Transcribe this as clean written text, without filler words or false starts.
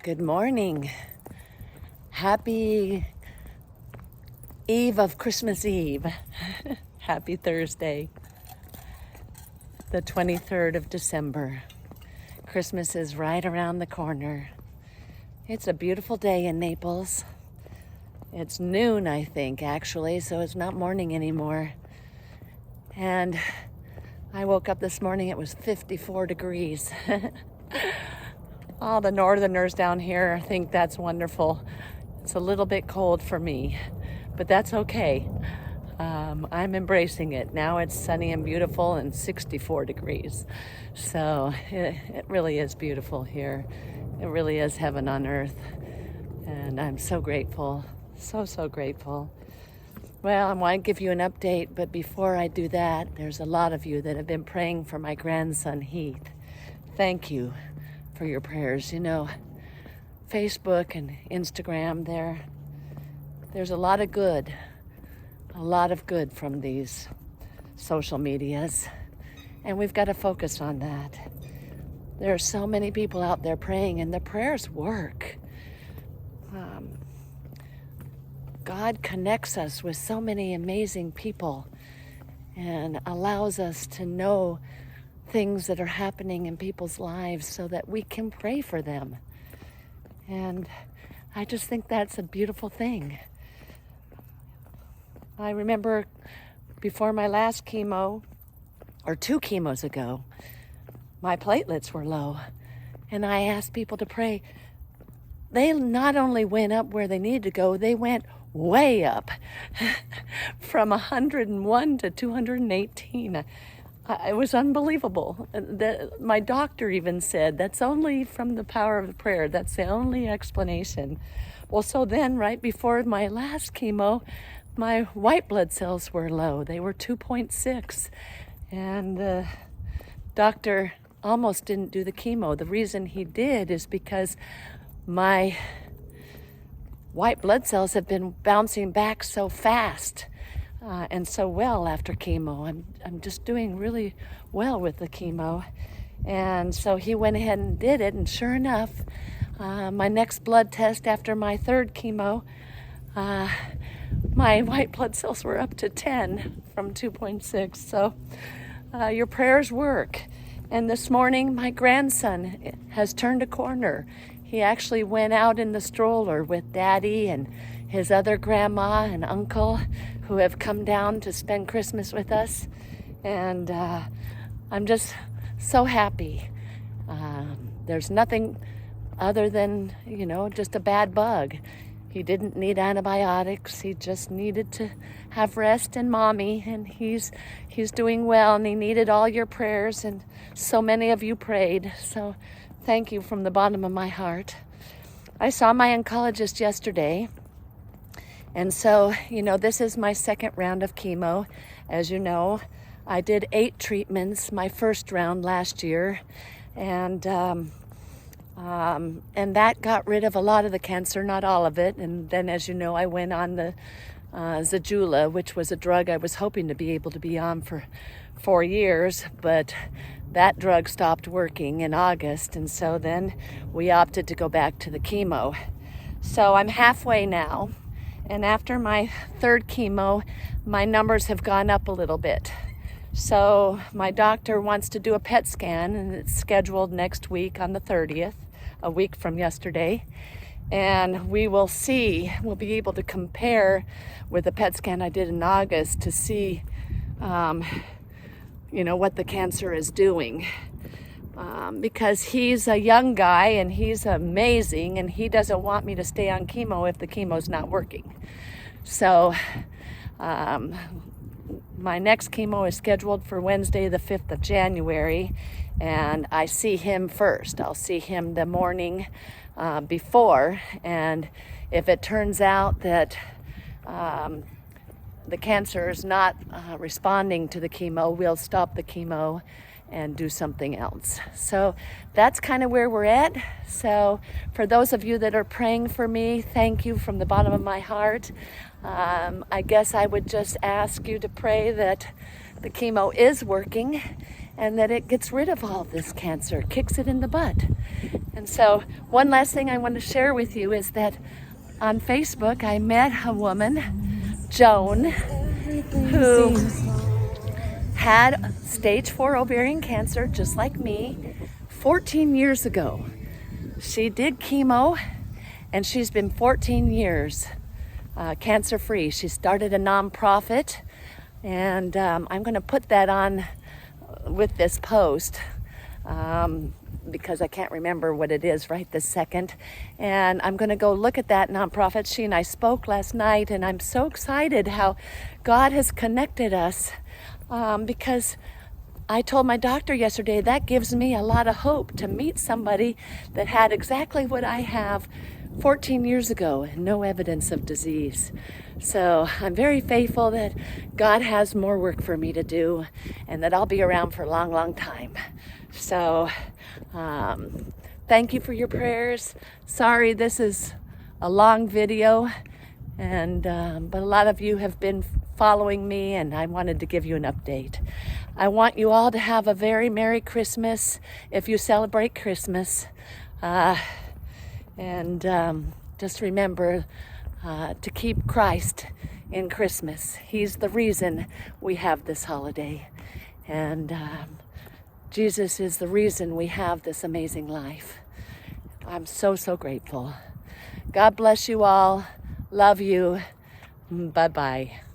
Good morning. Happy Eve of Christmas Eve. Happy Thursday, the 23rd of December. Christmas is right around the corner. It's a beautiful day in Naples. It's noon, I think, actually, so it's not morning anymore. And I woke up this morning, it was 54 degrees. All the northerners down here think that's wonderful. It's a little bit cold for me, but that's okay. I'm embracing it. Now it's sunny and beautiful and 64 degrees. So it really is beautiful here. It really is heaven on earth. And I'm so grateful, so grateful. Well, I want to give you an update, but before I do that, there's a lot of you that have been praying for my grandson, Heath. Thank you for your prayers. You know, Facebook and Instagram, there's a lot of good from these social medias, and we've got to focus on that. There are so many people out there praying, and the prayers work. God connects us with so many amazing people and allows us to know things that are happening in people's lives so that we can pray for them. And I just think that's a beautiful thing. I remember before my last chemo, or 2 chemos ago, my platelets were low. And I asked people to pray. They not only went up where they needed to go, they went way up from 101 to 218. It was unbelievable. My doctor even said, that's only from the power of prayer. That's the only explanation. Well, so then right before my last chemo, my white blood cells were low. They were 2.6. And the doctor almost didn't do the chemo. The reason he did is because my white blood cells have been bouncing back so fast and so well after chemo. I'm just doing really well with the chemo. And so he went ahead and did it, and sure enough, my next blood test after my 3rd chemo, my white blood cells were up to 10 from 2.6. So your prayers work. And this morning, my grandson has turned a corner. He actually went out in the stroller with Daddy and his other grandma and uncle who have come down to spend Christmas with us. And I'm just so happy. There's nothing other than, just a bad bug. He didn't need antibiotics. He just needed to have rest and mommy, and he's doing well, and he needed all your prayers, and so many of you prayed. So thank you from the bottom of my heart. I saw my oncologist yesterday, and so, this is my 2nd round of chemo. As you know, I did 8 treatments my first round last year, and that got rid of a lot of the cancer, not all of it. And then, as you know, I went on the Zejula, which was a drug I was hoping to be able to be on for 4 years, but that drug stopped working in August, and so then we opted to go back to the chemo. So I'm halfway now, and after my 3rd chemo, my numbers have gone up a little bit. So my doctor wants to do a PET scan, and it's scheduled next week on the 30th, a week from yesterday. And we will see, we'll be able to compare with the PET scan I did in August to see, what the cancer is doing. Because he's a young guy and he's amazing, and he doesn't want me to stay on chemo if the chemo's not working. So my next chemo is scheduled for Wednesday, the 5th of January, and I see him first. I'll see him the morning before, and if it turns out that the cancer is not responding to the chemo, we'll stop the chemo and do something else. So that's kind of where we're at. So for those of you that are praying for me, thank you from the bottom of my heart. I guess I would just ask you to pray that the chemo is working and that it gets rid of all this cancer, kicks it in the butt. And so one last thing I want to share with you is that on Facebook I met a woman, Joan, who had stage 4 ovarian cancer just like me 14 years ago. She did chemo and she's been 14 years cancer-free. She started a nonprofit, and I'm going to put that on with this post because I can't remember what it is right this second. And I'm going to go look at that nonprofit. She and I spoke last night, and I'm so excited how God has connected us because I told my doctor yesterday that gives me a lot of hope to meet somebody that had exactly what I have 14 years ago and no evidence of disease. So I'm very faithful that God has more work for me to do and that I'll be around for a long, long time. So thank you for your prayers. Sorry this is a long video, and but a lot of you have been following me, and I wanted to give you an update. I want you all to have a very Merry Christmas if you celebrate Christmas. And just remember to keep Christ in Christmas. He's the reason we have this holiday. And Jesus is the reason we have this amazing life. I'm so, so grateful. God bless you all. Love you. Bye-bye.